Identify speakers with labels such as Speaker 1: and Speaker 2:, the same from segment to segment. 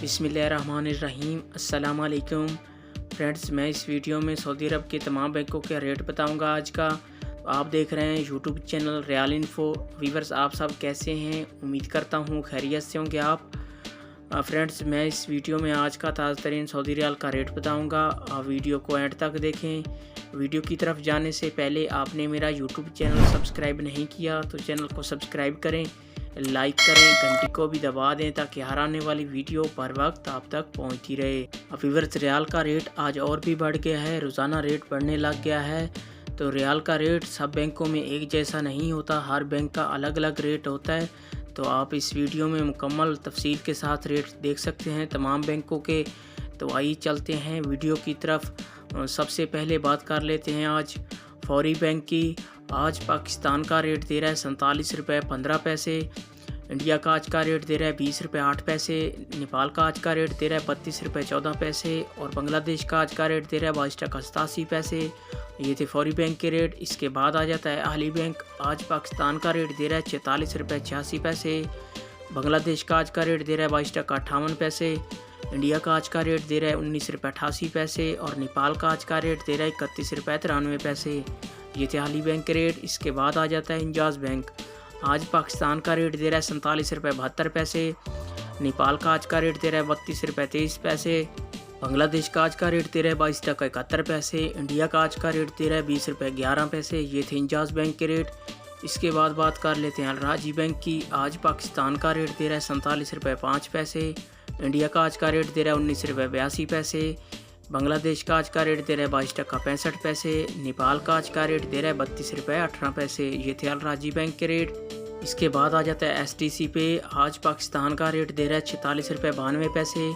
Speaker 1: बिस्मिल्लाहिर्रहमानिर्रहीम। अस्सलाम वालेकुम फ्रेंड्स, मैं इस वीडियो में सऊदी अरब के तमाम बैंकों के रेट बताऊंगा आज का। तो आप देख रहे हैं YouTube channel real info. Viewers, आप सब कैसे हैं? उम्मीद करता हूं खैरियत से होंगे आप। फ्रेंड्स, मैं इस वीडियो में आज का ताज़ा तरीन सऊदी रियाल का रेट बताऊंगा। वीडियो को एंड तक देखें। वीडियो की तरफ जाने से पहले आपने मेरा यूट्यूब चैनल सब्सक्राइब नहीं किया तो चैनल को सब्सक्राइब करें, लाइक करें, घंटी को भी दबा दें ताकि हर आने वाली वीडियो पर वक्त आप तक पहुंचती रहे। व्यूअर्स, रियाल का रेट आज और भी बढ़ गया है, रोज़ाना रेट बढ़ने लग गया है। तो रियाल का रेट सब बैंकों में एक जैसा नहीं होता, हर बैंक का अलग अलग रेट होता है। तो आप इस वीडियो में मुकम्मल तफसील के साथ रेट देख सकते हैं तमाम बैंकों के। तो आइए चलते हैं वीडियो की तरफ। सबसे पहले बात कर लेते हैं आज फौरी बैंक की। आज पाकिस्तान का रेट दे रहा है 47 रुपये 15 पैसे। इंडिया का आज का रेट दे रहा है 20 रुपये 8 पैसे। नेपाल का आज का रेट दे रहा है 32 रुपये 14 पैसे। और बांग्लादेश का आज का रेट दे रहा है 22 टका 87 पैसे। ये थे फौरी बैंक के रेट। इसके बाद आ जाता है अहली बैंक। आज पाकिस्तान का रेट दे रहा है 46 रुपये 86 पैसे। बांग्लादेश का आज का रेट दे रहा है 22 टका 58 पैसे। इंडिया का आज का रेट दे रहा है 19 रुपये 88 पैसे। और नेपाल का आज का रेट दे रहा है 31 रुपये 93 पैसे। ये थे अहली बैंक के रेट। इसके बाद आ जाता है इंजाज़ बैंक। आज पाकिस्तान का रेट दे रहा है 47 रुपये 72 पैसे। नेपाल का आज का रेट दे रहा है 32 रुपये 23 पैसे। बांग्लादेश का आज का रेट दे रहा है 22 टका 71 पैसे। इंडिया का आज का रेट दे रहा है 20 रुपये 11 पैसे। ये थे इंजाज़ बैंक के रेट। इसके बाद बात कर लेते हैं अल-राजी बैंक की। आज पाकिस्तान का रेट दे रहा है 47 रुपये 5 पैसे। इंडिया का आज का रेट दे रहा है 19 रुपये 82 पैसे। बांग्लादेश का आज का रेट दे रहा है 22 टका 65 पैसे। नेपाल का आज का रेट दे रहा है 32 रुपये 18 पैसे। ये थे अल-राजी बैंक के रेट। इसके बाद आ जाता है STC पे। आज पाकिस्तान का रेट दे रहा है 46 रुपये 92 पैसे।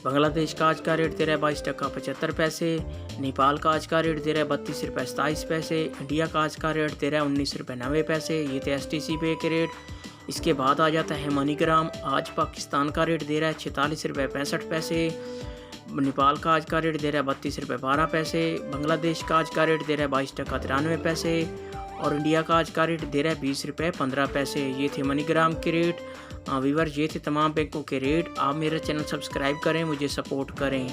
Speaker 1: बांग्लादेश का आज का रेट दे रहा है 22 टका 75 पैसे। नेपाल का आज का रेट दे रहा है 32 रुपये 27 पैसे। इंडिया का आज का रेट दे रहा है 19 रुपये 90 पैसे। ये थे STC पे के रेट। इसके बाद आ जाता है मनीग्राम। आज पाकिस्तान का रेट दे रहा है 46 रुपये 65 पैसे। नेपाल का आज का रेट दे रहा है 32 रुपये 12 पैसे। बांग्लादेश का आज का रेट दे रहा है 22 टका 93 पैसे। और इंडिया का आज का रेट दे रहा है 20 रुपये 15 पैसे। ये थे मनीग्राम के रेट। व्यूअर्स, ये थे तमाम बैंकों के रेट। आप मेरा चैनल सब्सक्राइब करें, मुझे सपोर्ट करें।